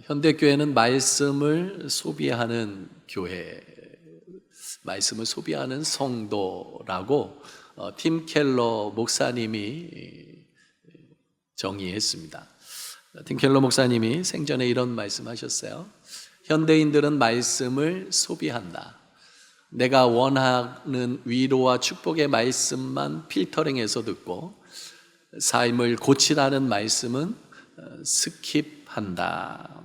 현대교회는 말씀을 소비하는 교회, 말씀을 소비하는 성도라고 팀 켈러 목사님이 정의했습니다. 팀 켈러 목사님이 생전에 이런 말씀하셨어요. 현대인들은 말씀을 소비한다. 내가 원하는 위로와 축복의 말씀만 필터링해서 듣고 삶을 고치라는 말씀은 스킵한다.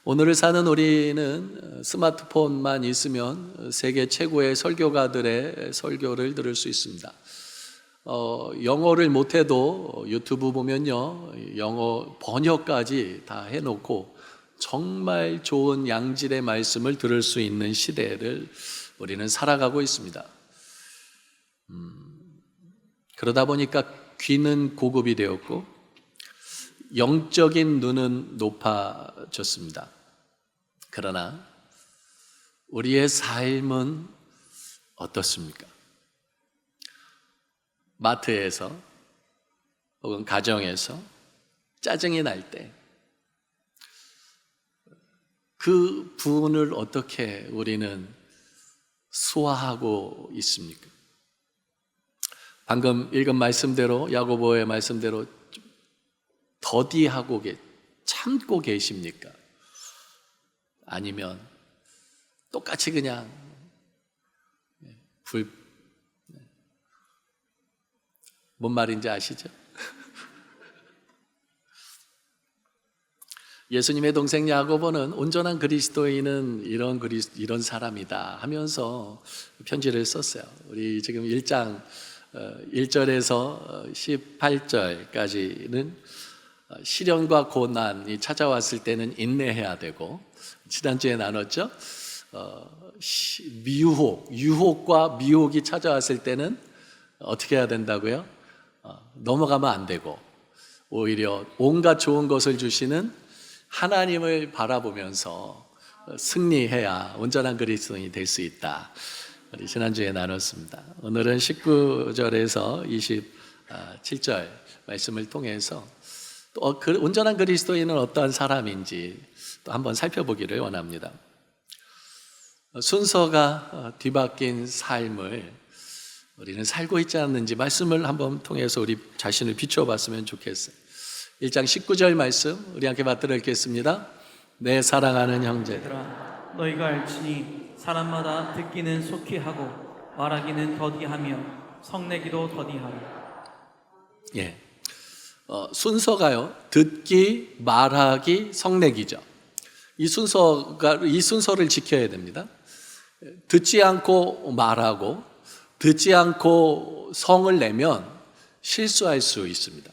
오늘을 사는 우리는 스마트폰만 있으면 세계 최고의 설교가들의 설교를 들을 수 있습니다. 영어를 못해도 유튜브 보면요, 영어 번역까지 다 해놓고 정말 좋은 양질의 말씀을 들을 수 있는 시대를 우리는 살아가고 있습니다. 그러다 보니까 귀는 고급이 되었고 영적인 눈은 높아졌습니다. 그러나 우리의 삶은 어떻습니까? 마트에서 혹은 가정에서 짜증이 날 때 그 분을 어떻게 우리는 소화하고 있습니까? 방금 읽은 말씀대로, 야고보의 말씀대로 더디하고 참고 계십니까? 아니면 똑같이 그냥 뭔 말인지 아시죠? 예수님의 동생 야고보는 온전한 그리스도인은 이런 사람이다 하면서 편지를 썼어요. 우리 지금 1장 1절에서 18절까지는 시련과 고난이 찾아왔을 때는 인내해야 되고, 지난주에 나눴죠. 유혹과 미혹이 찾아왔을 때는 어떻게 해야 된다고요? 넘어가면 안 되고, 오히려 온갖 좋은 것을 주시는 하나님을 바라보면서 승리해야 온전한 그리스도인이 될 수 있다. 우리 지난주에 나눴습니다. 오늘은 19절에서 27절 말씀을 통해서 또 온전한 그리스도인은 어떠한 사람인지 또 한번 살펴보기를 원합니다. 순서가 뒤바뀐 삶을 우리는 살고 있지 않는지 말씀을 한번 통해서 우리 자신을 비춰봤으면 좋겠어요. 1장 19절 말씀 우리 함께 받들어 읽겠습니다. 내 사랑하는 형제들아, 너희가 알지니 사람마다 듣기는 속히 하고 말하기는 더디하며 성내기도 더디하라. 예, 순서가요, 듣기, 말하기, 성내기죠. 이 순서를 지켜야 됩니다. 듣지 않고 말하고 듣지 않고 성을 내면 실수할 수 있습니다.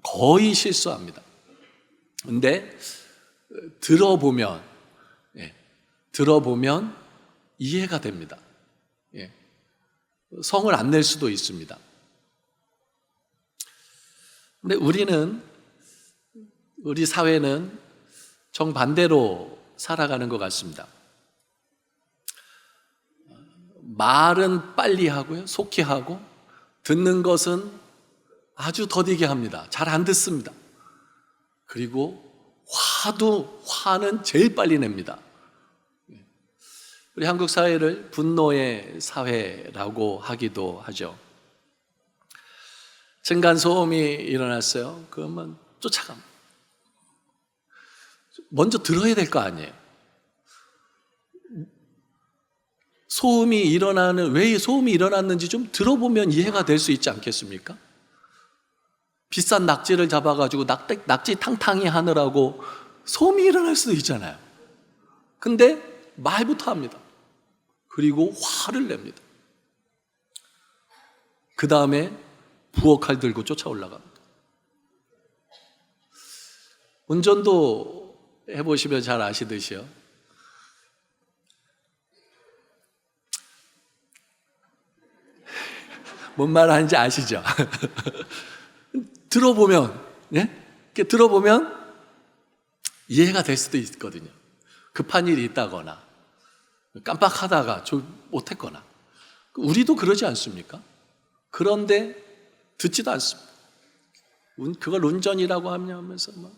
거의 실수합니다. 근데 들어보면 이해가 됩니다. 성을 안 낼 수도 있습니다. 근데 우리 사회는 정반대로 살아가는 것 같습니다. 말은 빨리 하고요, 속히 하고, 듣는 것은 아주 더디게 합니다. 잘 안 듣습니다. 그리고 화는 제일 빨리 냅니다. 우리 한국 사회를 분노의 사회라고 하기도 하죠. 층간소음이 일어났어요. 그러면 쫓아갑니다. 먼저 들어야 될 거 아니에요. 왜 소음이 일어났는지 좀 들어보면 이해가 될 수 있지 않겠습니까? 비싼 낙지를 잡아가지고 낙지 탕탕이 하느라고 소음이 일어날 수도 있잖아요. 근데 말부터 합니다. 그리고 화를 냅니다. 그 다음에 부엌칼 들고 쫓아 올라갑니다. 운전도 해보시면 잘 아시듯이요, 뭔 말 하는지 아시죠? 들어보면 이해가 될 수도 있거든요. 급한 일이 있다거나 깜빡하다가 못했거나. 우리도 그러지 않습니까? 그런데 듣지도 않습니다. 그걸 운전이라고 하면서 막.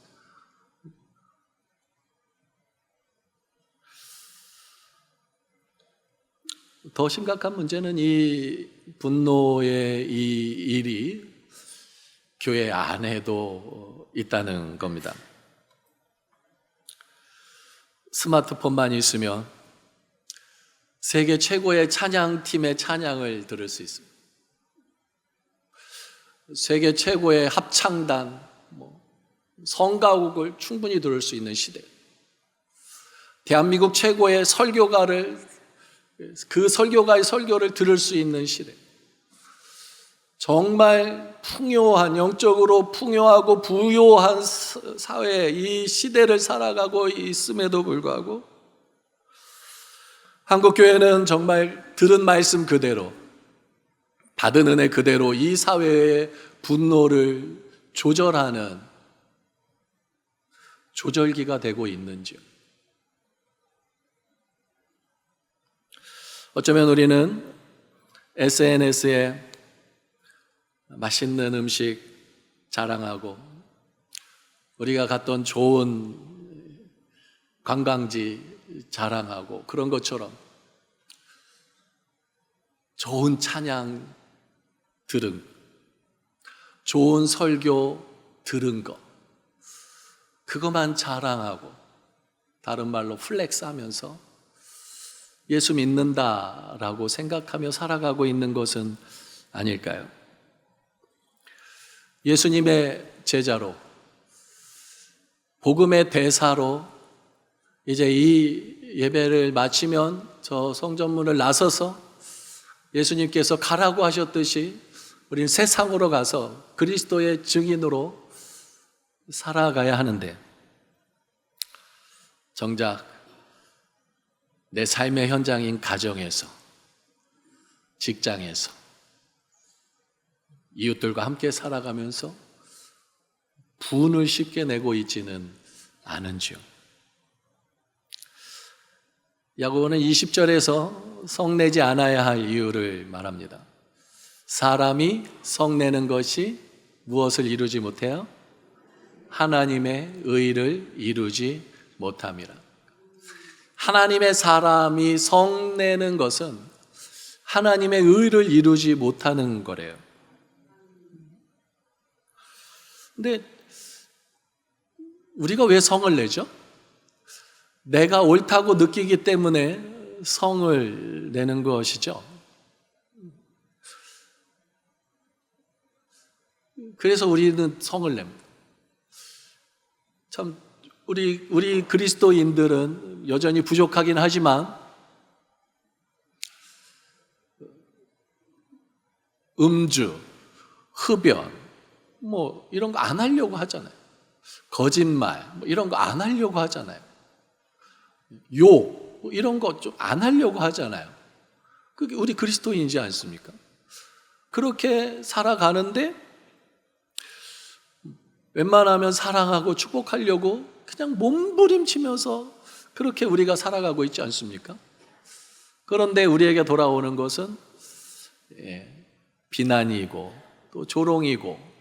더 심각한 문제는 이 분노의 이 일이 교회 안에도 있다는 겁니다. 스마트폰만 있으면 세계 최고의 찬양팀의 찬양을 들을 수 있습니다. 세계 최고의 합창단, 성가곡을 충분히 들을 수 있는 시대. 대한민국 최고의 설교가를, 그 설교가의 설교를 들을 수 있는 시대. 정말 풍요한, 영적으로 풍요하고 부요한 사회, 이 시대를 살아가고 있음에도 불구하고 한국교회는 정말 들은 말씀 그대로, 받은 은혜 그대로 이 사회의 분노를 조절하는 조절기가 되고 있는지요. 어쩌면 우리는 SNS에 맛있는 음식 자랑하고 우리가 갔던 좋은 관광지 자랑하고 그런 것처럼 좋은 찬양 들은, 좋은 설교 들은 거, 그것만 자랑하고 다른 말로 플렉스하면서 예수 믿는다라고 생각하며 살아가고 있는 것은 아닐까요? 예수님의 제자로, 복음의 대사로 이제 이 예배를 마치면 저 성전문을 나서서 예수님께서 가라고 하셨듯이 우리는 세상으로 가서 그리스도의 증인으로 살아가야 하는데, 정작 내 삶의 현장인 가정에서, 직장에서, 이웃들과 함께 살아가면서 분을 쉽게 내고 있지는 않은지요. 야고보는 20절에서 성내지 않아야 할 이유를 말합니다. 사람이 성내는 것이 무엇을 이루지 못해요? 하나님의 의를 이루지 못함이라. 하나님의 사람이 성내는 것은 하나님의 의를 이루지 못하는 거래요. 근데 우리가 왜 성을 내죠? 내가 옳다고 느끼기 때문에 성을 내는 것이죠. 그래서 우리는 성을 냅니다. 참 우리 그리스도인들은 여전히 부족하긴 하지만 음주, 흡연, 이런 거 안 하려고 하잖아요. 거짓말, 이런 거 안 하려고 하잖아요. 욕, 이런 거 좀 안 하려고 하잖아요. 그게 우리 그리스도인이지 않습니까? 그렇게 살아가는데 웬만하면 사랑하고 축복하려고 그냥 몸부림치면서 그렇게 우리가 살아가고 있지 않습니까? 그런데 우리에게 돌아오는 것은 비난이고 또 조롱이고,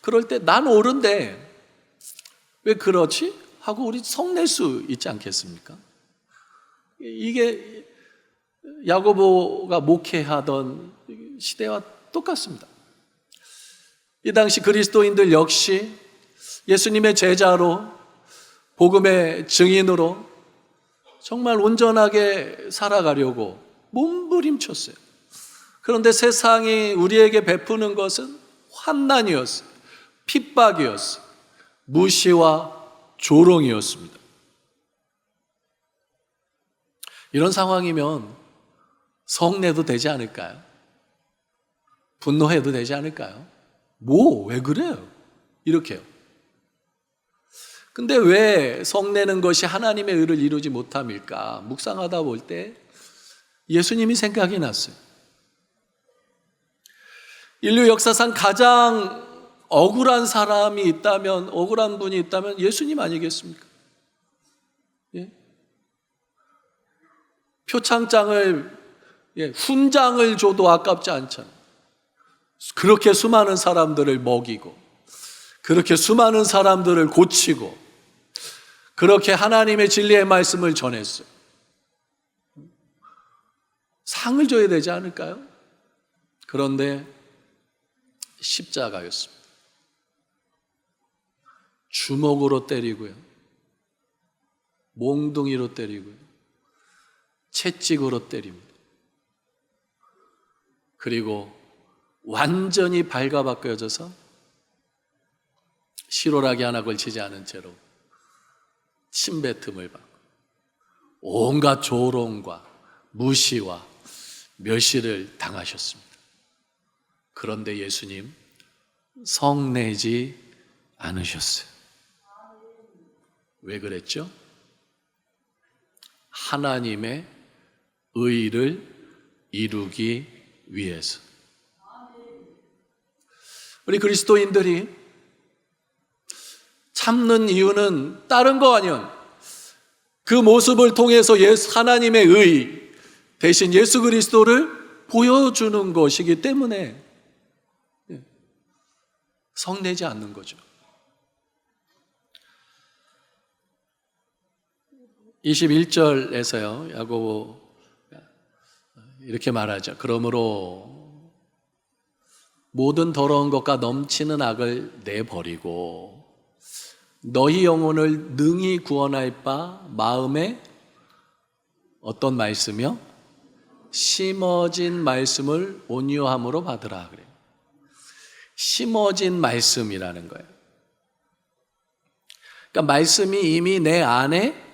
그럴 때 난 옳은데 왜 그렇지? 하고 우리 성낼 수 있지 않겠습니까? 이게 야고보가 목회하던 시대와 똑같습니다. 이 당시 그리스도인들 역시 예수님의 제자로, 복음의 증인으로 정말 온전하게 살아가려고 몸부림쳤어요. 그런데 세상이 우리에게 베푸는 것은 환난이었어요. 핍박이었어요. 무시와 조롱이었습니다. 이런 상황이면 성내도 되지 않을까요? 분노해도 되지 않을까요? 왜 그래요? 이렇게요. 근데 왜 성내는 것이 하나님의 의를 이루지 못함일까? 묵상하다 볼 때 예수님이 생각이 났어요. 인류 역사상 가장 억울한 사람이 있다면, 억울한 분이 있다면 예수님 아니겠습니까? 예? 표창장을, 훈장을 줘도 아깝지 않잖아요. 그렇게 수많은 사람들을 먹이고, 그렇게 수많은 사람들을 고치고 그렇게 하나님의 진리의 말씀을 전했어요. 상을 줘야 되지 않을까요? 그런데 십자가였습니다. 주먹으로 때리고요, 몽둥이로 때리고요, 채찍으로 때립니다. 그리고 완전히 발가벗겨져서 실오라기 하나 걸치지 않은 채로 침뱉음을 받고 온갖 조롱과 무시와 멸시를 당하셨습니다. 그런데 예수님 성내지 않으셨어요. 왜 그랬죠? 하나님의 의를 이루기 위해서. 우리 그리스도인들이 참는 이유는 다른 거 아니요, 그 모습을 통해서 하나님의 의 대신 예수 그리스도를 보여주는 것이기 때문에 성내지 않는 거죠. 21절에서요, 야고보 이렇게 말하죠. 그러므로 모든 더러운 것과 넘치는 악을 내버리고 너희 영혼을 능히 구원할 바 마음에 어떤 말씀이요? 심어진 말씀을 온유함으로 받으라 그래요. 심어진 말씀이라는 거예요. 그러니까 말씀이 이미 내 안에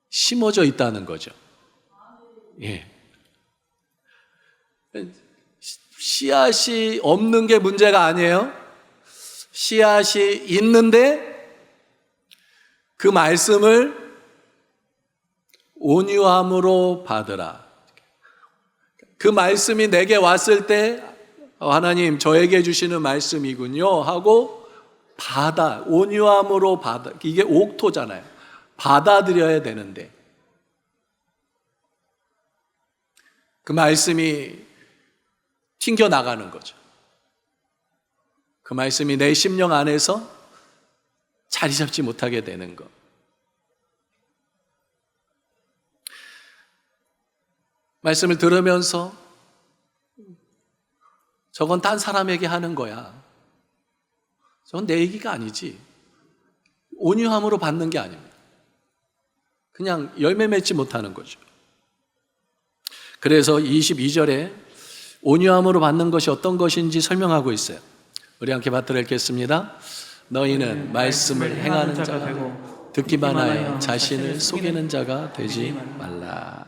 심어져 있다는 거죠. 예. 씨앗이 없는 게 문제가 아니에요. 씨앗이 있는데 그 말씀을 온유함으로 받으라. 그 말씀이 내게 왔을 때 하나님 저에게 주시는 말씀이군요 하고 온유함으로 받아. 이게 옥토잖아요. 받아들여야 되는데 그 말씀이 튕겨나가는 거죠. 그 말씀이 내 심령 안에서 자리 잡지 못하게 되는 것. 말씀을 들으면서 저건 딴 사람에게 하는 거야, 저건 내 얘기가 아니지, 온유함으로 받는 게 아닙니다. 그냥 열매 맺지 못하는 거죠. 그래서 22절에 온유함으로 받는 것이 어떤 것인지 설명하고 있어요. 우리 함께 받들어 읽겠습니다. 너희는 말씀을 행하는 자가 되고 듣기만 하여 자신을 속이는 자가 되지 말라.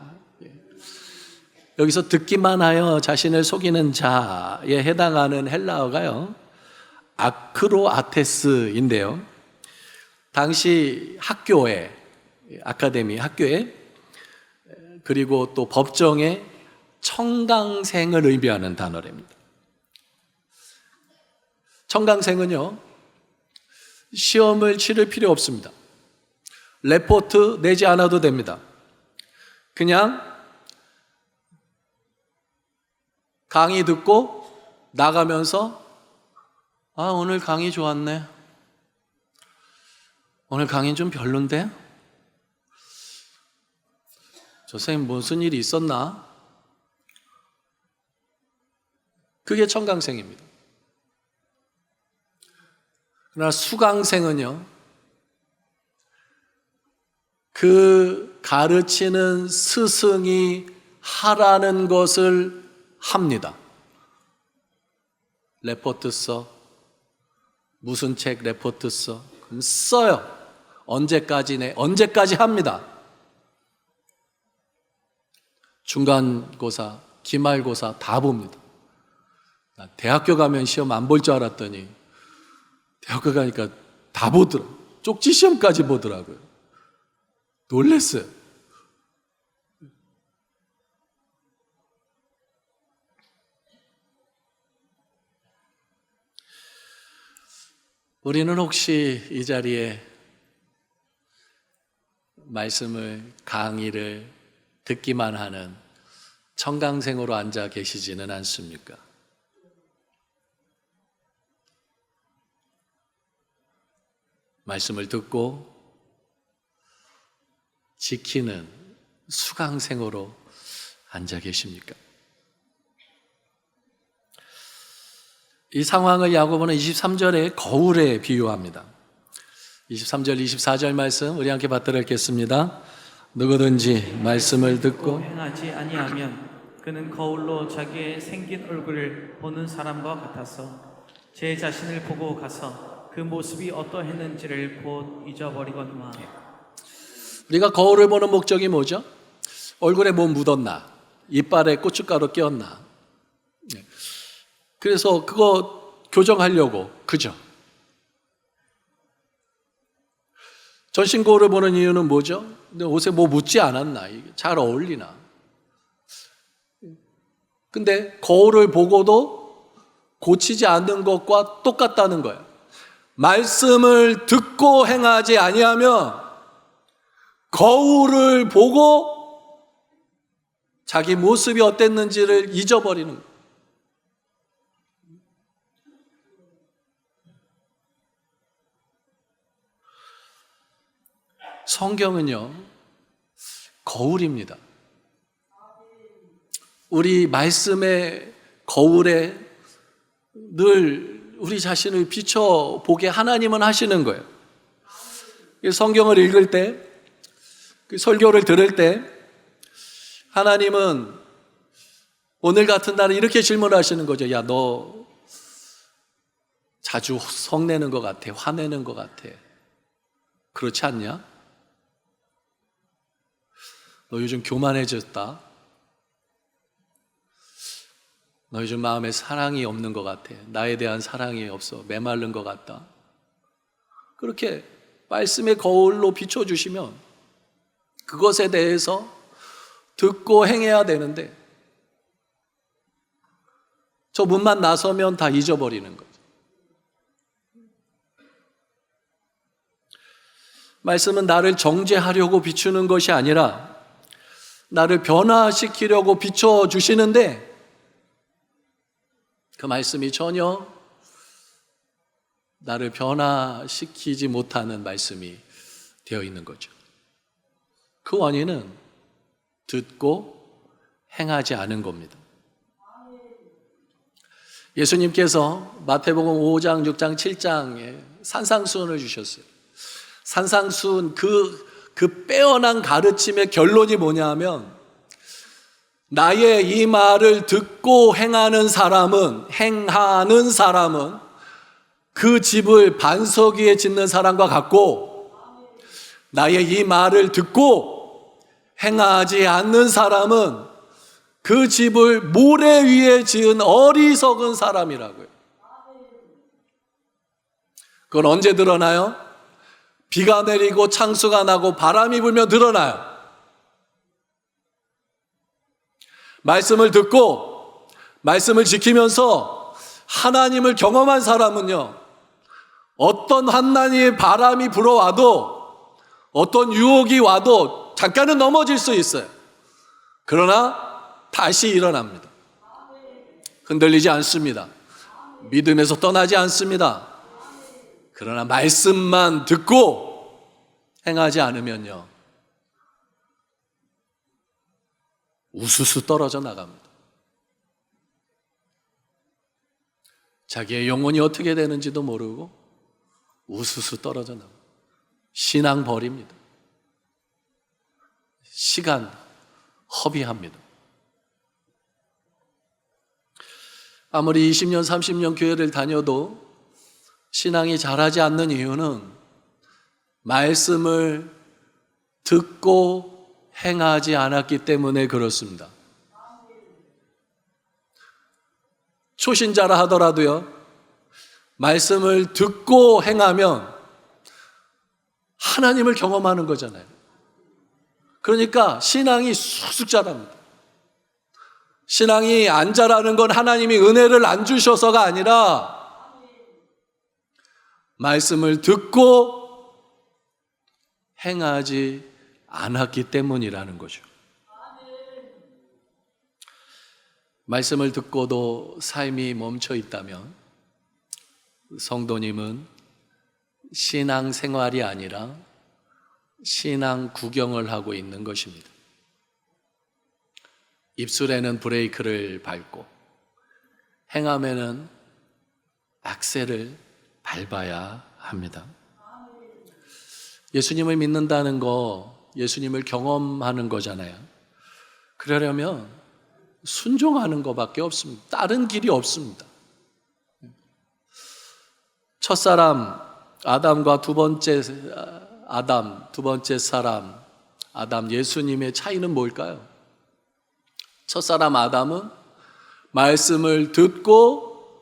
여기서 듣기만 하여 자신을 속이는 자에 해당하는 헬라어가요, 아크로아테스인데요, 당시 학교에, 아카데미 학교에, 그리고 또 법정에 청강생을 의미하는 단어랍니다. 청강생은요, 시험을 치를 필요 없습니다. 레포트 내지 않아도 됩니다. 그냥 강의 듣고 나가면서 오늘 강의 좋았네, 오늘 강의 좀 별론데, 저 선생님 무슨 일이 있었나? 그게 청강생입니다. 그러나 수강생은요, 그 가르치는 스승이 하라는 것을 합니다. 레포트 써. 무슨 책 레포트 써. 그럼 써요. 언제까지 합니다. 중간고사, 기말고사 다 봅니다. 대학교 가면 시험 안 볼 줄 알았더니 대학교 가니까 다 보더라고요. 쪽지 시험까지 보더라고요. 놀랬어요. 우리는 혹시 이 자리에 말씀을, 강의를 듣기만 하는 청강생으로 앉아 계시지는 않습니까? 말씀을 듣고 지키는 수강생으로 앉아 계십니까? 이 상황을 야고보는 23절에 거울에 비유합니다. 23절, 24절 말씀 우리 함께 받들어 읽겠습니다. 누구든지 말씀을 듣고 행하지 아니하면 그는 거울로 자기의 생긴 얼굴을 보는 사람과 같아서 제 자신을 보고 가서 그 모습이 어떠했는지를 곧 잊어버리거니와. 우리가 거울을 보는 목적이 뭐죠? 얼굴에 뭐 묻었나? 이빨에 고춧가루 끼었나? 그래서 그거 교정하려고, 그죠? 전신 거울을 보는 이유는 뭐죠? 옷에 뭐 묻지 않았나? 잘 어울리나? 근데 거울을 보고도 고치지 않는 것과 똑같다는 거예요. 말씀을 듣고 행하지 아니하면 거울을 보고 자기 모습이 어땠는지를 잊어버리는 거예요. 성경은요, 거울입니다. 우리 말씀의 거울에 늘 우리 자신을 비춰보게 하나님은 하시는 거예요. 성경을 읽을 때, 설교를 들을 때 하나님은 오늘 같은 날에 이렇게 질문하시는 거죠. 야, 너 자주 성내는 것 같아, 화내는 것 같아. 그렇지 않냐? 너 요즘 교만해졌다. 너 요즘 마음에 사랑이 없는 것 같아. 나에 대한 사랑이 없어. 메마른 것 같다. 그렇게 말씀의 거울로 비춰주시면 그것에 대해서 듣고 행해야 되는데 저 문만 나서면 다 잊어버리는 거죠. 말씀은 나를 정죄하려고 비추는 것이 아니라 나를 변화시키려고 비춰주시는데 그 말씀이 전혀 나를 변화시키지 못하는 말씀이 되어 있는 거죠. 그 원인은 듣고 행하지 않은 겁니다. 예수님께서 마태복음 5장, 6장, 7장에 산상수훈을 주셨어요. 산상수훈 그 빼어난 가르침의 결론이 뭐냐면 나의 이 말을 듣고 행하는 사람은 그 집을 반석 위에 짓는 사람과 같고 나의 이 말을 듣고 행하지 않는 사람은 그 집을 모래 위에 지은 어리석은 사람이라고요. 그건 언제 드러나요? 비가 내리고 창수가 나고 바람이 불면 드러나요. 말씀을 듣고 말씀을 지키면서 하나님을 경험한 사람은요, 어떤 하나님의 바람이 불어와도 어떤 유혹이 와도 잠깐은 넘어질 수 있어요. 그러나 다시 일어납니다. 흔들리지 않습니다. 믿음에서 떠나지 않습니다. 그러나 말씀만 듣고 행하지 않으면요, 우수수 떨어져 나갑니다. 자기의 영혼이 어떻게 되는지도 모르고 우수수 떨어져 나갑니다. 신앙 버립니다. 시간 허비합니다. 아무리 20년, 30년 교회를 다녀도 신앙이 자라지 않는 이유는 말씀을 듣고 행하지 않았기 때문에 그렇습니다. 초신자라 하더라도요, 말씀을 듣고 행하면 하나님을 경험하는 거잖아요. 그러니까 신앙이 쑥쑥 자랍니다. 신앙이 안 자라는 건 하나님이 은혜를 안 주셔서가 아니라 말씀을 듣고 행하지 않았기 때문이라는 거죠. 말씀을 듣고도 삶이 멈춰 있다면 성도님은 신앙 생활이 아니라 신앙 구경을 하고 있는 것입니다. 입술에는 브레이크를 밟고 행함에는 악셀을 밟아야 합니다. 예수님을 믿는다는 거, 예수님을 경험하는 거잖아요. 그러려면 순종하는 것밖에 없습니다. 다른 길이 없습니다. 첫사람 아담과 두 번째 사람 아담 예수님의 차이는 뭘까요? 첫사람 아담은 말씀을 듣고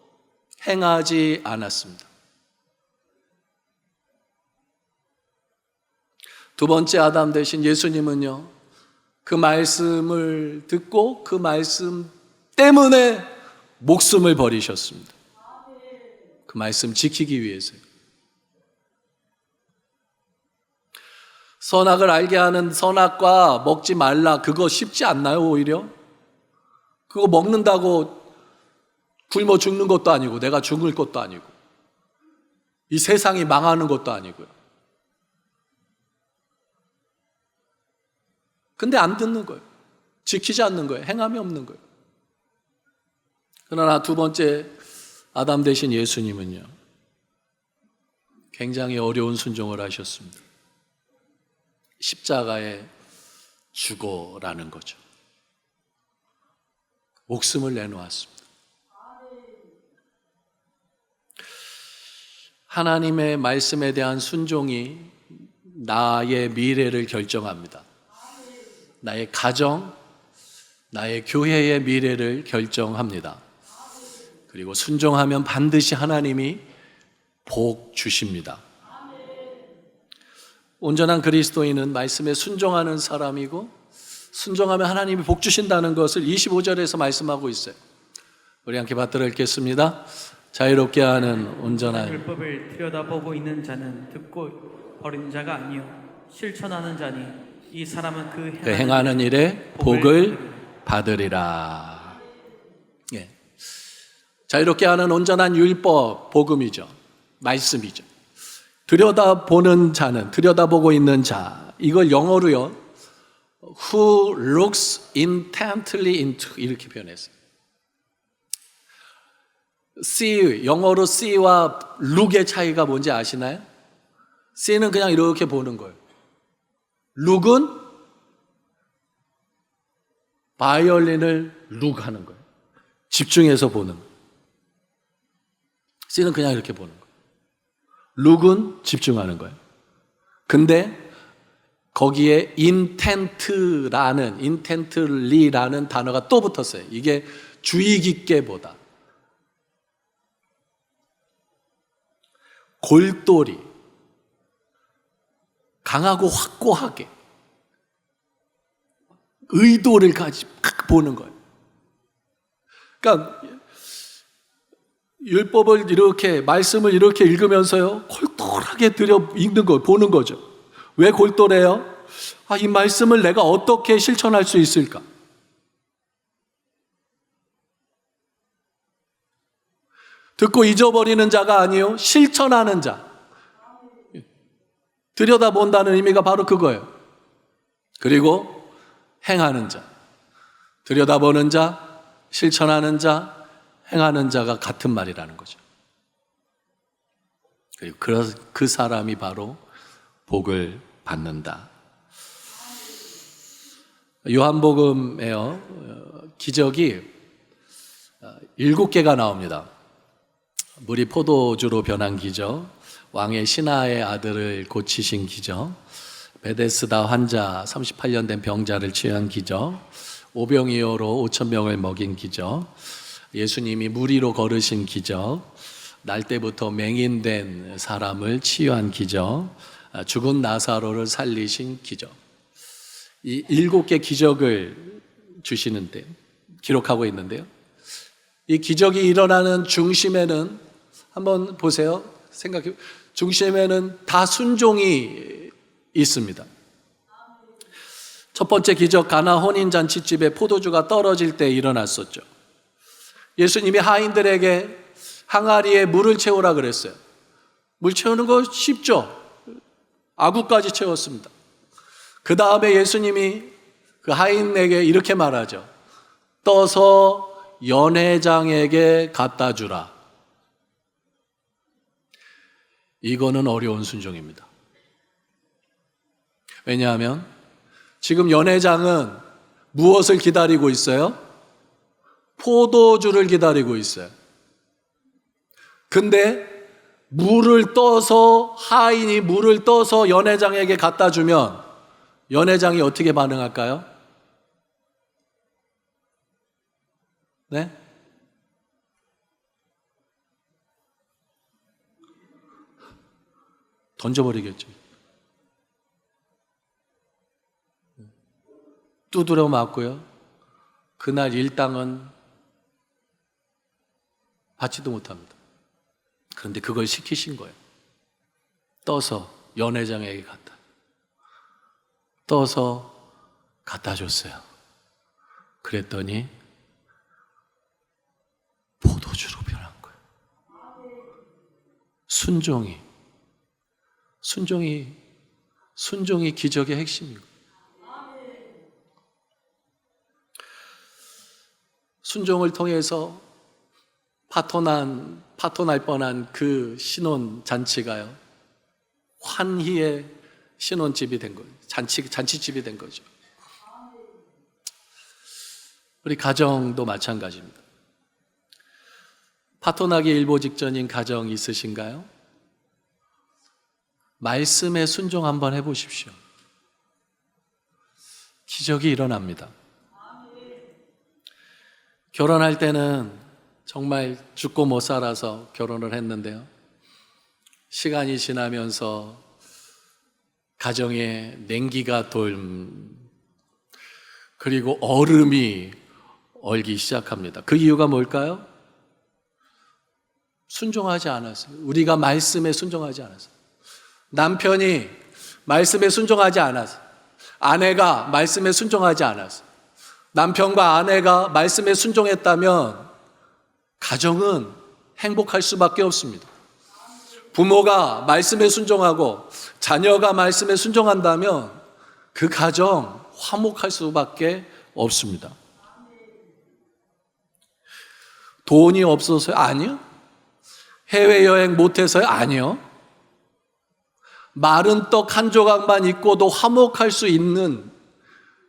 행하지 않았습니다. 두 번째 아담 대신 예수님은요, 그 말씀을 듣고 그 말씀 때문에 목숨을 버리셨습니다. 그 말씀 지키기 위해서요. 선악을 알게 하는 선악과 먹지 말라, 그거 쉽지 않나요? 오히려 그거 먹는다고 굶어 죽는 것도 아니고 내가 죽을 것도 아니고 이 세상이 망하는 것도 아니고요. 근데 안 듣는 거예요. 지키지 않는 거예요. 행함이 없는 거예요. 그러나 두 번째 아담 대신 예수님은요, 굉장히 어려운 순종을 하셨습니다. 십자가에 죽어라는 거죠. 목숨을 내놓았습니다. 하나님의 말씀에 대한 순종이 나의 미래를 결정합니다. 나의 가정, 나의 교회의 미래를 결정합니다. 그리고 순종하면 반드시 하나님이 복 주십니다. 온전한 그리스도인은 말씀에 순종하는 사람이고, 순종하면 하나님이 복 주신다는 것을 25절에서 말씀하고 있어요. 우리 함께 받들어 읽겠습니다. 자유롭게 하는 온전한 율법을 들여다보고 있는 자는 듣고 버린 자가 아니요 실천하는 자니 이 사람은 그 행하는 일에 복을 받으리라. 예. 자유롭게 하는 온전한 율법, 복음이죠. 말씀이죠. 들여다보는 자는, 들여다보고 있는 자, 이걸 영어로요, who looks intently into, 이렇게 표현했어요. see, 영어로 see와 look의 차이가 뭔지 아시나요? see는 그냥 이렇게 보는 거예요. look은 바이올린을 look하는 거예요. 집중해서 보는 거예요. see는 그냥 이렇게 보는 거예요. look은 집중하는 거예요. 근데 거기에 intently라는 단어가 또 붙었어요. 이게 주의 깊게 보다, 골똘히, 강하고 확고하게 의도를 가지고 보는 거예요. 그러니까 율법을 이렇게, 말씀을 이렇게 읽으면서요, 골똘하게 읽는 거, 보는 거죠. 왜 골똘해요? 이 말씀을 내가 어떻게 실천할 수 있을까? 듣고 잊어버리는 자가 아니요, 실천하는 자. 들여다본다는 의미가 바로 그거예요. 그리고 행하는 자. 들여다보는 자, 실천하는 자, 행하는 자가 같은 말이라는 거죠. 그리고 그 사람이 바로 복을 받는다. 요한복음에요, 기적이 7개가 나옵니다. 물이 포도주로 변한 기적, 왕의 신하의 아들을 고치신 기적, 베데스다 환자 38년 된 병자를 치유한 기적, 오병이어로 5,000명을 먹인 기적, 예수님이 물 위로 걸으신 기적, 날 때부터 맹인된 사람을 치유한 기적, 죽은 나사로를 살리신 기적. 이 7개 기적을 주시는데, 기록하고 있는데요, 이 기적이 일어나는 중심에는, 한번 보세요. 생각해, 중심에는 다 순종이 있습니다. 첫 번째 기적, 가나 혼인잔치집에 포도주가 떨어질 때 일어났었죠. 예수님이 하인들에게 항아리에 물을 채우라 그랬어요. 물 채우는 거 쉽죠? 아구까지 채웠습니다. 그 다음에 예수님이 그 하인에게 이렇게 말하죠. 떠서 연회장에게 갖다 주라. 이거는 어려운 순종입니다. 왜냐하면 지금 연회장은 무엇을 기다리고 있어요? 포도주를 기다리고 있어요. 근데 하인이 물을 떠서 연회장에게 갖다 주면 연회장이 어떻게 반응할까요? 네? 던져버리겠죠. 두드려 맞고요. 그날 일당은 받지도 못합니다. 그런데 그걸 시키신 거예요. 떠서 연회장에게 떠서 갖다 줬어요. 그랬더니 포도주로 변한 거예요. 순종이 기적의 핵심이고, 순종을 통해서 파토날 뻔한 그 신혼 잔치가요, 환희의 신혼집이 된 거예요. 잔치집이 된 거죠. 우리 가정도 마찬가지입니다. 파토나기 일보 직전인 가정 있으신가요? 말씀에 순종 한번 해보십시오. 기적이 일어납니다. 결혼할 때는 정말 죽고 못 살아서 결혼을 했는데요, 시간이 지나면서 가정에 냉기가 그리고 얼음이 얼기 시작합니다. 그 이유가 뭘까요? 순종하지 않았어요. 우리가 말씀에 순종하지 않았어요. 남편이 말씀에 순종하지 않았어요. 아내가 말씀에 순종하지 않았어요. 남편과 아내가 말씀에 순종했다면 가정은 행복할 수밖에 없습니다. 부모가 말씀에 순종하고 자녀가 말씀에 순종한다면 그 가정 화목할 수밖에 없습니다. 돈이 없어서요? 아니요. 해외여행 못해서요? 아니요. 마른 떡 한 조각만 있고도 화목할 수 있는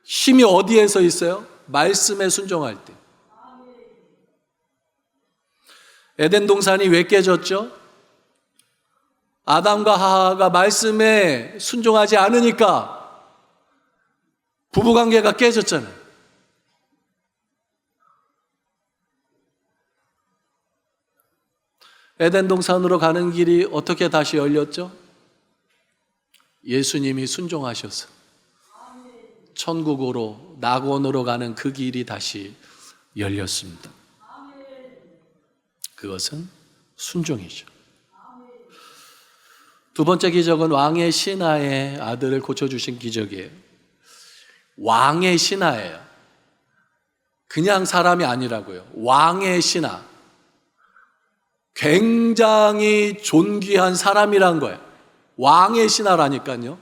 힘이 어디에서 있어요? 말씀에 순종할 때. 에덴 동산이 왜 깨졌죠? 아담과 하와가 말씀에 순종하지 않으니까 부부관계가 깨졌잖아요. 에덴 동산으로 가는 길이 어떻게 다시 열렸죠? 예수님이 순종하셔서 천국으로, 낙원으로 가는 그 길이 다시 열렸습니다. 그것은 순종이죠. 두 번째 기적은 왕의 신하의 아들을 고쳐주신 기적이에요. 왕의 신하예요. 그냥 사람이 아니라고요. 왕의 신하. 굉장히 존귀한 사람이란 거예요. 왕의 신하라니까요.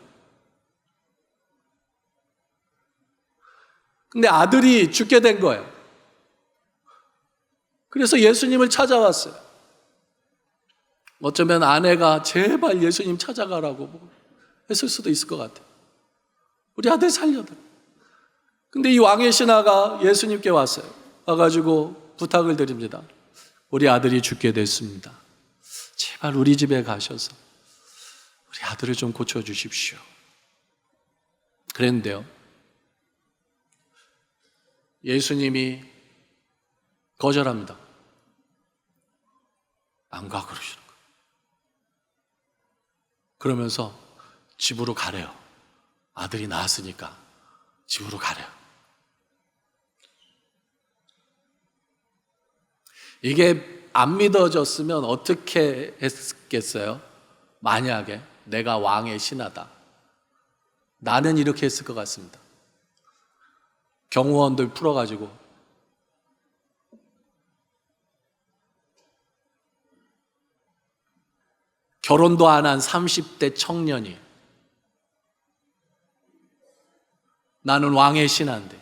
근데 아들이 죽게 된 거예요. 그래서 예수님을 찾아왔어요. 어쩌면 아내가 제발 예수님 찾아가라고 했을 수도 있을 것 같아요. 우리 아들 살려달라. 근데 이 왕의 신하가 예수님께 왔어요. 와가지고 부탁을 드립니다. 우리 아들이 죽게 됐습니다. 제발 우리 집에 가셔서 우리 아들을 좀 고쳐주십시오. 그랬는데요, 예수님이 거절합니다. 안 가 그러시는 거예요. 그러면서 집으로 가래요. 아들이 낳았으니까 집으로 가래요. 이게 안 믿어졌으면 어떻게 했겠어요? 만약에 내가 왕의 신하다. 나는 이렇게 했을 것 같습니다. 경호원들 풀어가지고 결혼도 안 한 30대 청년이 나는 왕의 신하인데,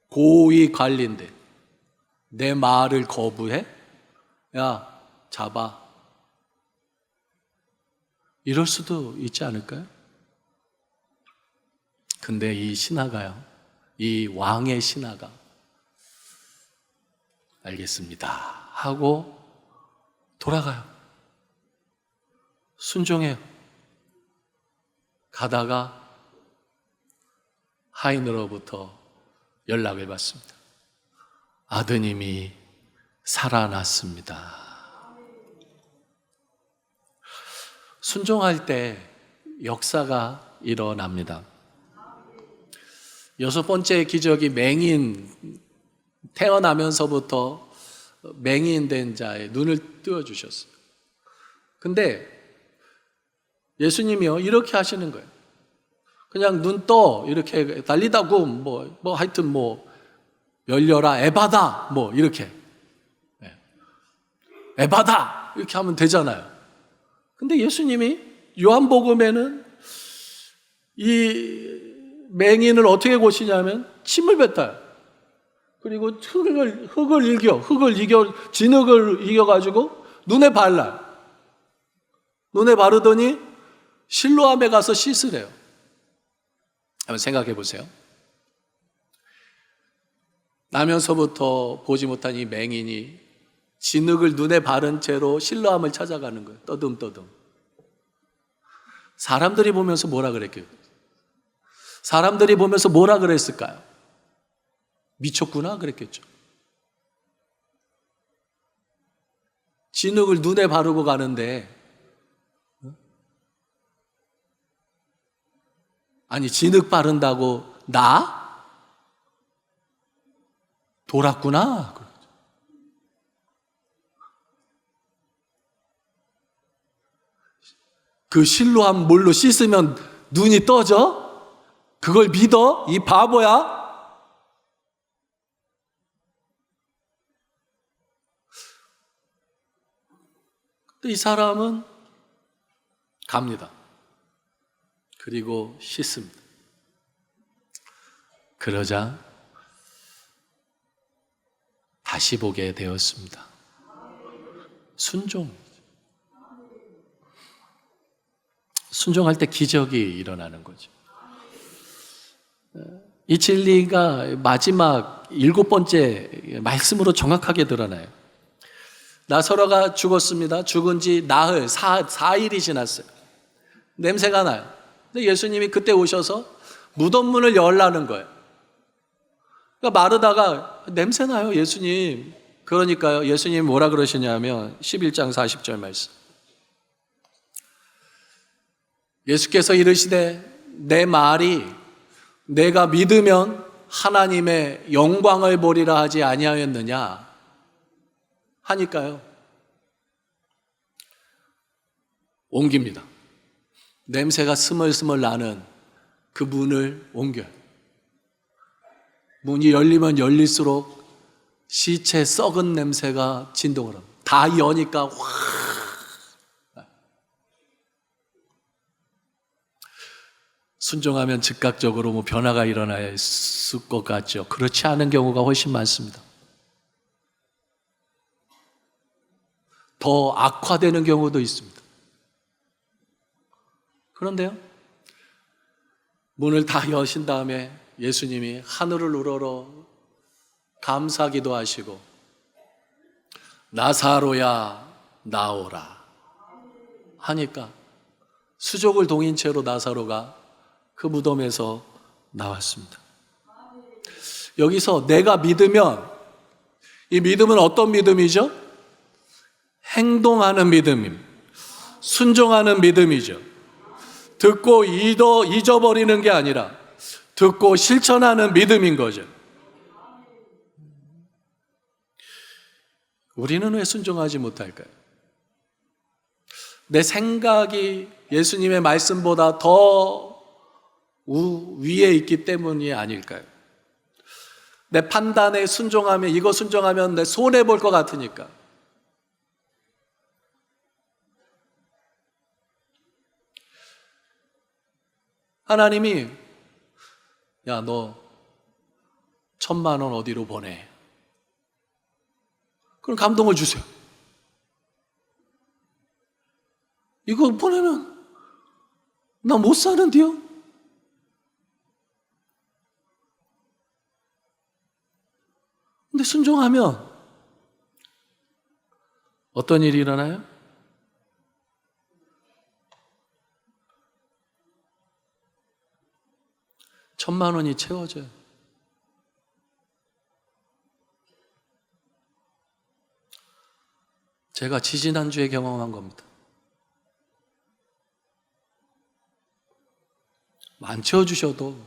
고위 관리인데 내 말을 거부해? 야, 잡아. 이럴 수도 있지 않을까요? 근데 이 신하가요, 이 왕의 신하가 알겠습니다 하고 돌아가요. 순종해요. 가다가 하인으로부터 연락을 받습니다. 아드님이 살아났습니다. 순종할 때 역사가 일어납니다. 6번째 기적이 맹인, 태어나면서부터 맹인된 자의 눈을 띄워주셨어요. 근데 예수님이요, 이렇게 하시는 거예요. 그냥 눈 떠, 이렇게 달리다고, 하여튼 열려라, 에바다, 이렇게. 에바다! 이렇게 하면 되잖아요. 근데 예수님이 요한복음에는 이 맹인을 어떻게 고치냐면 침을 뱉어요. 그리고 흙을 이겨, 진흙을 이겨가지고 눈에 발라요. 눈에 바르더니 실로암에 가서 씻으래요. 한번 생각해 보세요. 나면서부터 보지 못한 이 맹인이 진흙을 눈에 바른 채로 실로암을 찾아가는 거예요. 떠듬떠듬. 사람들이 보면서 뭐라 그랬겠어요? 사람들이 보면서 뭐라 그랬을까요? 미쳤구나 그랬겠죠. 진흙을 눈에 바르고 가는데, 아니 진흙 바른다고 나? 돌았구나. 그 실로암 물로 씻으면 눈이 떠져? 그걸 믿어? 이 바보야? 이 사람은 갑니다. 그리고 씻습니다. 그러자 다시 보게 되었습니다. 순종할 때 기적이 일어나는 거죠. 이 진리가 마지막 7번째 말씀으로 정확하게 드러나요. 나사로가 죽었습니다. 죽은 지 나흘, 4일이 지났어요. 냄새가 나요. 근데 예수님이 그때 오셔서 무덤 문을 열라는 거예요. 그러니까 마르다가 냄새 나요, 예수님. 그러니까요, 예수님이 뭐라 그러시냐면 11장 40절 말씀. 예수께서 이르시되 내 말이 내가 믿으면 하나님의 영광을 보리라 하지 아니하였느냐 하니까요, 옮깁니다. 냄새가 스멀스멀 나는 그 문을 옮겨요. 문이 열리면 열릴수록 시체 썩은 냄새가 진동을 합니다. 다 여니까 확. 순종하면 즉각적으로 변화가 일어날 것 같죠. 그렇지 않은 경우가 훨씬 많습니다. 더 악화되는 경우도 있습니다. 그런데요, 문을 다 여신 다음에 예수님이 하늘을 우러러 감사기도 하시고 나사로야 나오라 하니까 수족을 동인 채로 나사로가 그 무덤에서 나왔습니다. 여기서 내가 믿으면, 이 믿음은 어떤 믿음이죠? 행동하는 믿음입니다. 순종하는 믿음이죠. 듣고 잊어버리는 게 아니라 듣고 실천하는 믿음인 거죠. 우리는 왜 순종하지 못할까요? 내 생각이 예수님의 말씀보다 더 위에 있기 때문이 아닐까요? 내 판단에 순종하면, 이거 순종하면 내 손해볼 것 같으니까. 하나님이 야, 너 1,000,000원 어디로 보내? 그럼 감동을 주세요. 이거 보내면 나 못 사는데요? 근데 순종하면 어떤 일이 일어나요? $10,000,000이 채워져요. 제가 지지난주에 경험한 겁니다. 안 채워주셔도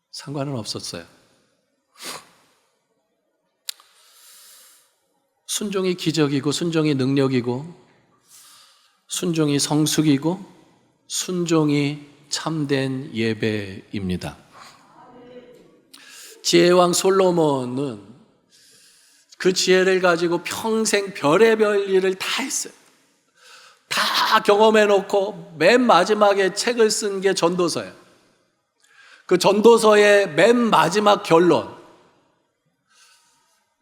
상관은 없었어요. 순종이 기적이고, 순종이 능력이고, 순종이 성숙이고, 순종이 참된 예배입니다. 지혜왕 솔로몬은 그 지혜를 가지고 평생 별의별 일을 다 했어요. 다 경험해놓고 맨 마지막에 책을 쓴 게 전도서예요. 그 전도서의 맨 마지막 결론,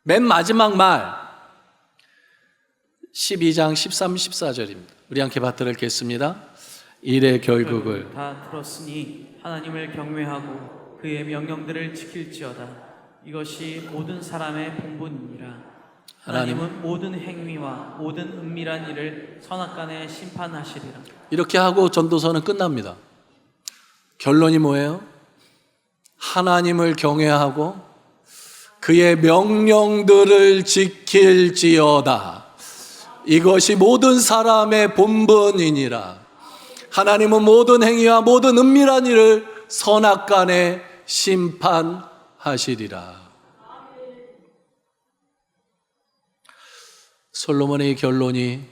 맨 마지막 말 12장 13, 14절입니다. 우리 함께 받들어 읽겠습니다. 일의 결국을 다 들었으니 하나님을 경외하고 그의 명령들을 지킬지어다. 이것이 모든 사람의 본분이니라. 하나님은 모든 행위와 모든 은밀한 일을 선악간에 심판하시리라. 이렇게 하고 전도서는 끝납니다. 결론이 뭐예요? 하나님을 경외하고 그의 명령들을 지킬지어다. 이것이 모든 사람의 본분이니라. 하나님은 모든 행위와 모든 은밀한 일을 선악간에 심판하시리라. 솔로몬의 결론이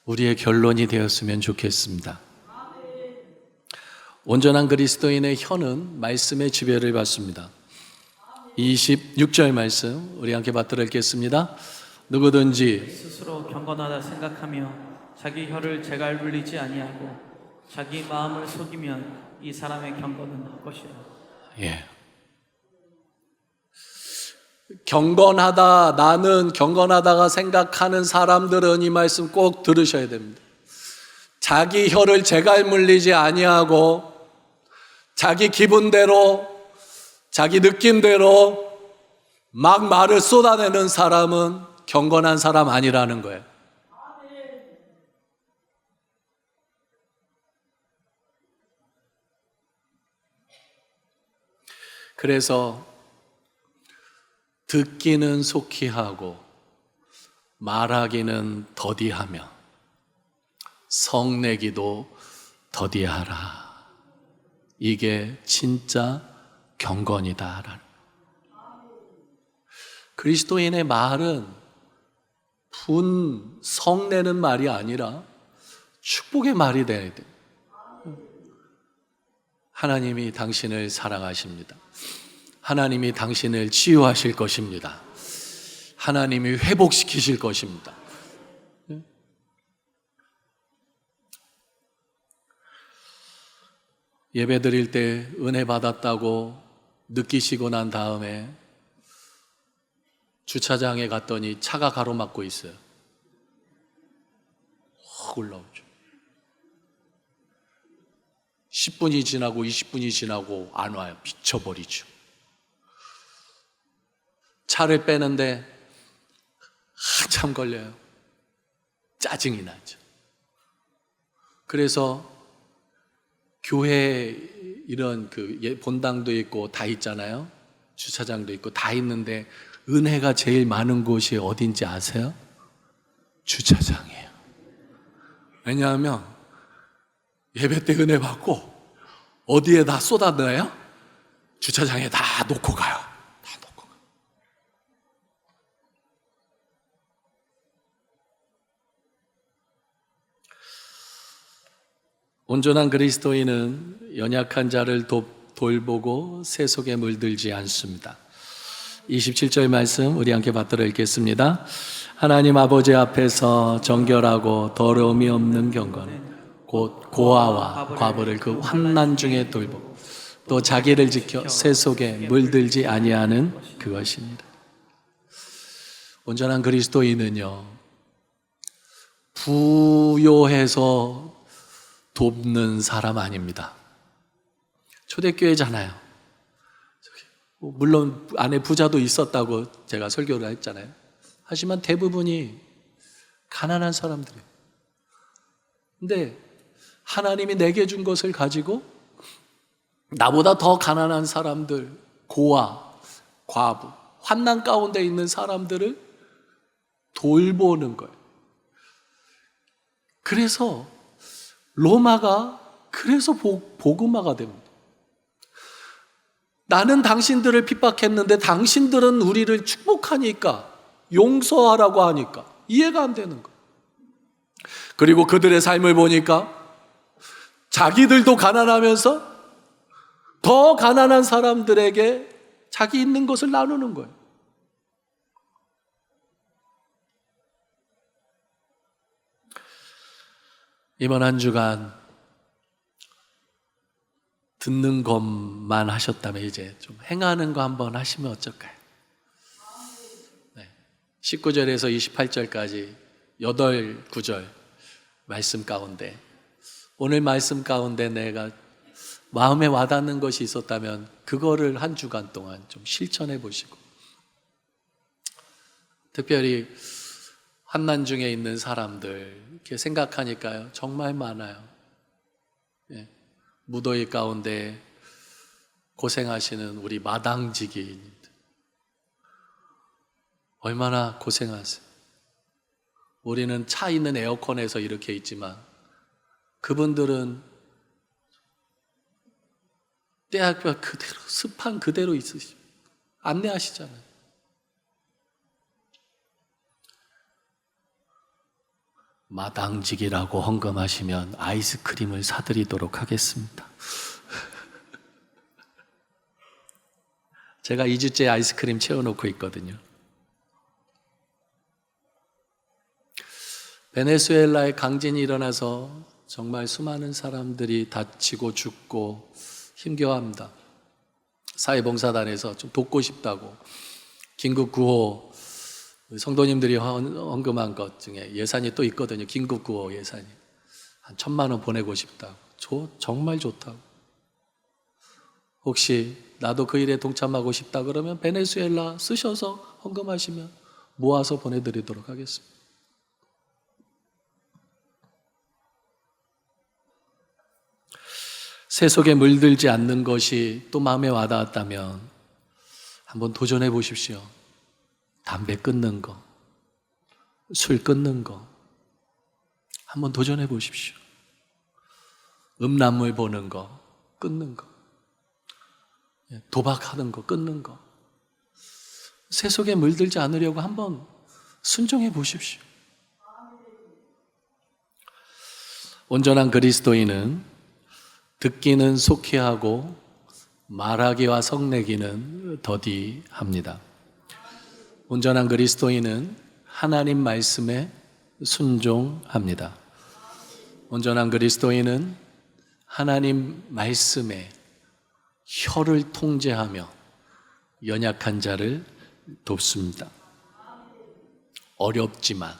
우리의 결론이 되었으면 좋겠습니다. 온전한 그리스도인의 혀는 말씀의 지배를 받습니다. 26절 말씀 우리 함께 받들어 읽겠습니다. 누구든지 스스로 경건하다 생각하며 자기 혀를 제갈 물리지 아니하고 자기 마음을 속이면 이 사람의 경건은 헛것이라. 예. 경건하다, 나는 경건하다가 생각하는 사람들은 이 말씀 꼭 들으셔야 됩니다. 자기 혀를 제갈 물리지 아니하고 자기 기분대로, 자기 느낌대로 막 말을 쏟아내는 사람은 경건한 사람 아니라는 거예요. 그래서 듣기는 속히 하고 말하기는 더디하며 성내기도 더디하라. 이게 진짜 경건이다라는. 그리스도인의 말은 성내는 말이 아니라 축복의 말이 돼야 돼. 하나님이 당신을 사랑하십니다. 하나님이 당신을 치유하실 것입니다. 하나님이 회복시키실 것입니다. 예배 드릴 때 은혜 받았다고 느끼시고 난 다음에 주차장에 갔더니 차가 가로막고 있어요. 확 올라오죠. 10분이 지나고 20분이 지나고 안 와요. 미쳐버리죠. 차를 빼는데 한참 걸려요. 짜증이 나죠. 그래서 교회 이런 본당도 있고 다 있잖아요. 주차장도 있고 다 있는데 은혜가 제일 많은 곳이 어딘지 아세요? 주차장이에요. 왜냐하면 예배 때 은혜 받고 어디에다 쏟아내요? 주차장에 다 놓고 가요. 다 놓고 가요. 온전한 그리스도인은 연약한 자를 돌보고 세속에 물들지 않습니다. 27절 말씀 우리 함께 받들어 읽겠습니다. 하나님 아버지 앞에서 정결하고 더러움이 없는 경건 곧 고아와 과부를 그 환난 중에 돌보고 또 자기를 지켜 새 속에 물들지 아니하는 그것입니다. 온전한 그리스도인은요, 부요해서 돕는 사람 아닙니다. 초대교회잖아요. 물론 안에 부자도 있었다고 제가 설교를 했잖아요. 하지만 대부분이 가난한 사람들이에요. 근데 하나님이 내게 준 것을 가지고 나보다 더 가난한 사람들, 고아, 과부, 환난 가운데 있는 사람들을 돌보는 거예요. 그래서 로마가 그래서 복음화가 됩니다. 나는 당신들을 핍박했는데 당신들은 우리를 축복하니까, 용서하라고 하니까 이해가 안 되는 거예요. 그리고 그들의 삶을 보니까 자기들도 가난하면서 더 가난한 사람들에게 자기 있는 것을 나누는 거예요. 이번 한 주간 듣는 것만 하셨다면 이제 좀 행하는 거 한번 하시면 어떨까요? 19절에서 28절까지 8구절 말씀 가운데, 오늘 말씀 가운데 내가 마음에 와닿는 것이 있었다면 그거를 한 주간 동안 좀 실천해 보시고, 특별히 환난 중에 있는 사람들 이렇게 생각하니까요, 정말 많아요. 무더위 가운데 고생하시는 우리 마당지기인들 얼마나 고생하세요. 우리는 차 있는 에어컨에서 이렇게 있지만 그분들은 때학교 그대로 습한 그대로 있으시고 안내하시잖아요. 마당직이라고 헌금하시면 아이스크림을 사드리도록 하겠습니다. 제가 2주째 아이스크림 채워놓고 있거든요. 베네수엘라에 강진이 일어나서 정말 수많은 사람들이 다치고 죽고 힘겨워합니다. 사회봉사단에서 좀 돕고 싶다고 긴급구호, 성도님들이 헌금한 것 중에 예산이 또 있거든요. 긴급구호 예산이 한 1,000만 원 보내고 싶다고. 정말 좋다고. 혹시 나도 그 일에 동참하고 싶다 그러면 베네수엘라 쓰셔서 헌금하시면 모아서 보내드리도록 하겠습니다. 새 속에 물들지 않는 것이 또 마음에 와닿았다면 한번 도전해 보십시오. 담배 끊는 거, 술 끊는 거 한번 도전해 보십시오. 음란물 보는 거 끊는 거, 도박하는 거 끊는 거, 새 속에 물들지 않으려고 한번 순종해 보십시오. 온전한 그리스도인은 듣기는 속히하고 말하기와 성내기는 더디합니다. 온전한 그리스도인은 하나님 말씀에 순종합니다. 온전한 그리스도인은 하나님 말씀에 혀를 통제하며 연약한 자를 돕습니다. 어렵지만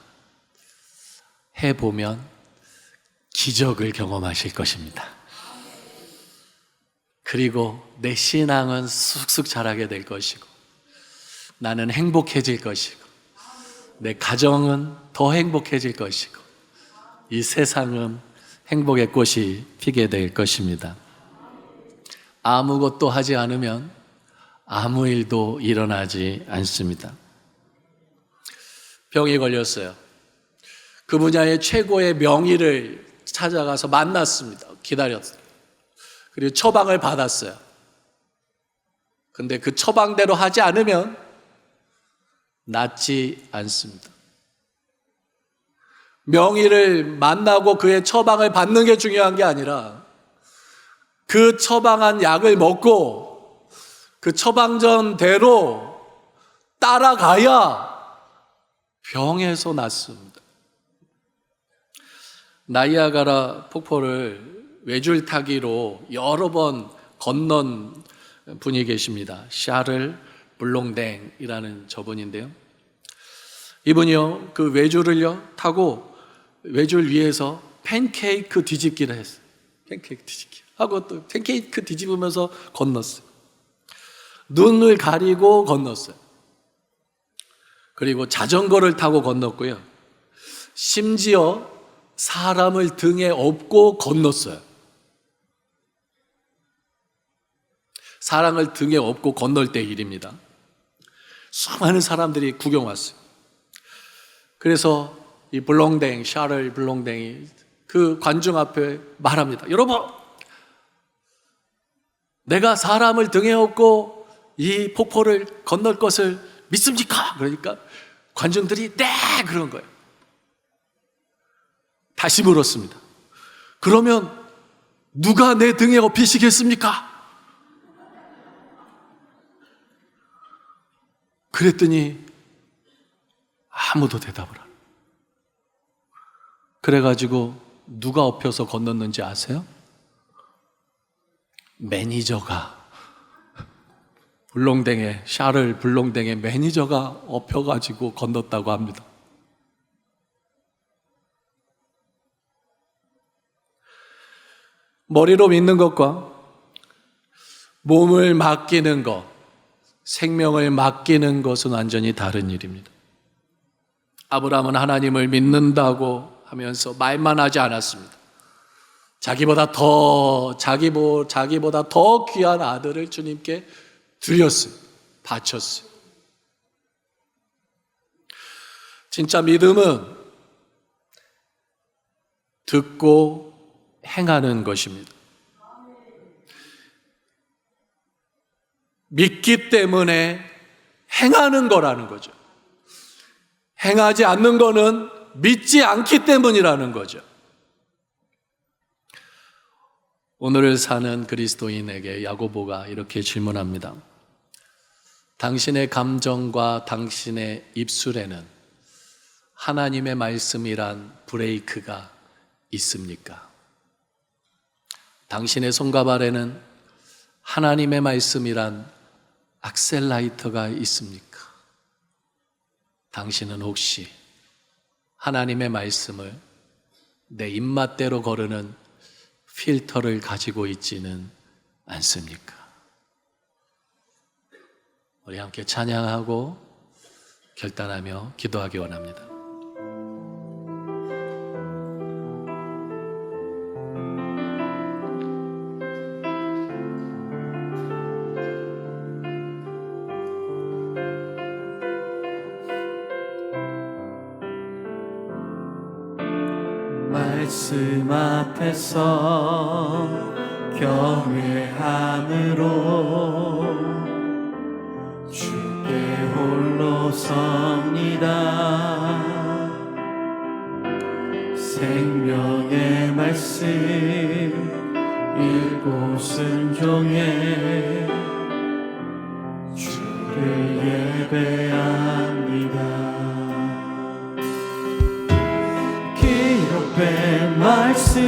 해보면 기적을 경험하실 것입니다. 그리고 내 신앙은 쑥쑥 자라게 될 것이고, 나는 행복해질 것이고, 내 가정은 더 행복해질 것이고, 이 세상은 행복의 꽃이 피게 될 것입니다. 아무것도 하지 않으면 아무 일도 일어나지 않습니다. 병이 걸렸어요. 그 분야의 최고의 명의를 찾아가서 만났습니다. 기다렸어요. 그리고 처방을 받았어요. 근데 그 처방대로 하지 않으면 낫지 않습니다. 명의를 만나고 그의 처방을 받는 게 중요한 게 아니라 그 처방한 약을 먹고 그 처방전대로 따라가야 병에서 낫습니다. 나이아가라 폭포를 외줄타기로 여러 번 건넌 분이 계십니다. 샤를 블롱댕이라는 저분인데요. 이분이요, 그 외줄을요 타고 외줄 위에서 팬케이크 뒤집기를 했어요. 팬케이크 뒤집기 하고 또 팬케이크 뒤집으면서 건넜어요. 눈을 가리고 건넜어요. 그리고 자전거를 타고 건넜고요. 심지어 사람을 등에 업고 건넜어요. 사람을 등에 업고 건널 때 일입니다. 수많은 사람들이 구경 왔어요. 그래서 이 블롱댕, 샤를 블롱댕이 그 관중 앞에 말합니다. 여러분, 내가 사람을 등에 업고 이 폭포를 건널 것을 믿습니까? 그러니까 관중들이 네! 그런 거예요. 다시 물었습니다. 그러면 누가 내 등에 업히시겠습니까? 그랬더니 아무도 대답을 안 해요. 그래가지고 누가 업혀서 건넜는지 아세요? 매니저가, 블롱댕의, 샤를 블롱댕의 매니저가 업혀가지고 건넜다고 합니다. 머리로 믿는 것과 몸을 맡기는 것, 생명을 맡기는 것은 완전히 다른 일입니다. 아브라함은 하나님을 믿는다고 하면서 말만 하지 않았습니다. 자기보다 더 귀한 아들을 주님께 드렸어요. 바쳤어요. 진짜 믿음은 듣고 행하는 것입니다. 믿기 때문에 행하는 거라는 거죠. 행하지 않는 거는 믿지 않기 때문이라는 거죠. 오늘을 사는 그리스도인에게 야고보가 이렇게 질문합니다. 당신의 감정과 당신의 입술에는 하나님의 말씀이란 브레이크가 있습니까? 당신의 손과 발에는 하나님의 말씀이란 악셀라이터가 있습니까? 당신은 혹시 하나님의 말씀을 내 입맛대로 거르는 필터를 가지고 있지는 않습니까? 우리 함께 찬양하고 결단하며 기도하기 원합니다. 말씀 앞에서 경외함으로 주께 홀로 섭니다. 생명의 말씀 읽고 순종해 주를 예배합니다. 기록된 말씀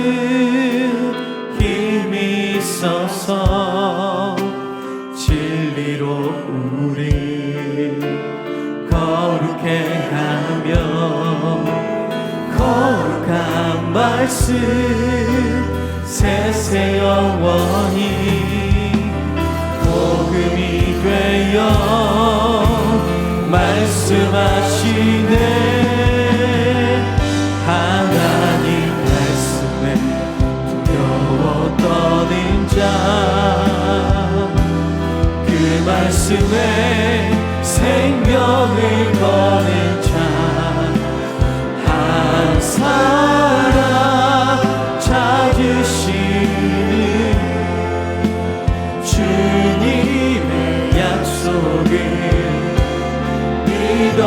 힘이 있어서 진리로 우리 거룩해 하며 거룩한 말씀 세세 영원히 복음이 되어 말씀하시네. 하나님 말씀에 두려워 떠는 자, 그 말씀에 생명을 거는 자, 한 사람 찾으시는 주님의 약속을 믿어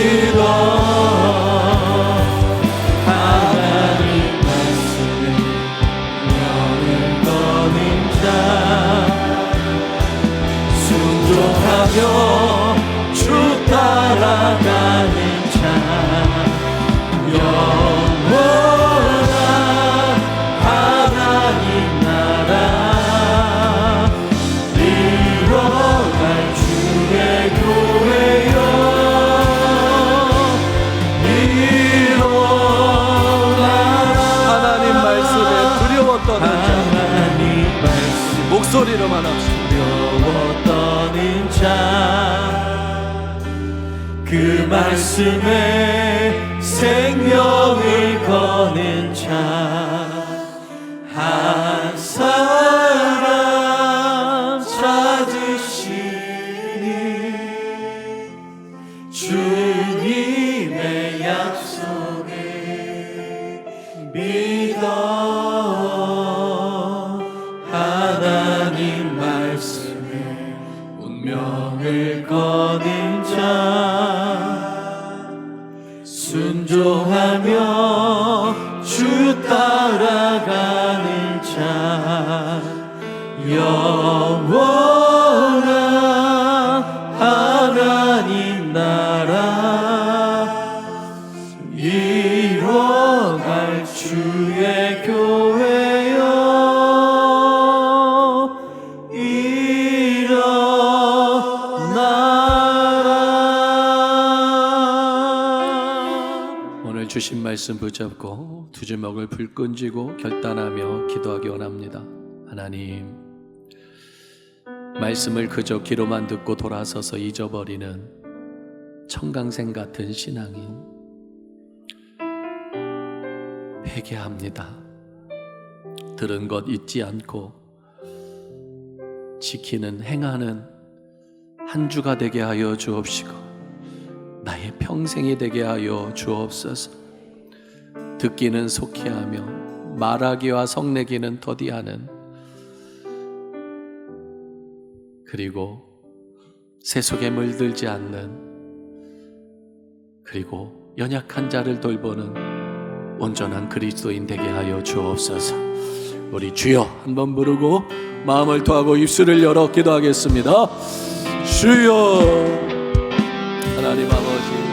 믿어 하나님 말씀에 명을 거는 자 순종하며 주 따라가는 자 영원한 하나님 나라 이뤄갈 주의 교회여 하나님 말씀에 두려워 떠는 자 하나님 말씀 목소리로 말합시다. 두려워 떠는 자 그 말씀에 생명을 거는 자 한 사람 찾으시니 주님의 약속을 믿어 하나님 말씀에 운명을 거는 자 순종하며 주 따라가는 자 영원한 하나님 나라 이뤄갈 주의 교회여 일어나라. 오늘 주신 말씀 붙잡고 두 주먹을 불끈 쥐고 결단하며 기도하기 원합니다. 하나님, 말씀을 그저 귀로만 듣고 돌아서서 잊어버리는 청강생 같은 신앙인 회개합니다. 들은 것 잊지 않고 지키는 행하는 한 주가 되게 하여 주옵시고 나의 평생이 되게 하여 주옵소서. 듣기는 속히 하며 말하기와 성내기는 더디하는, 그리고 세속에 물들지 않는, 그리고 연약한 자를 돌보는 온전한 그리스도인 되게 하여 주옵소서. 우리 주여 한번 부르고 마음을 토하고 입술을 열어 기도하겠습니다. 주여. 하나님 아버지,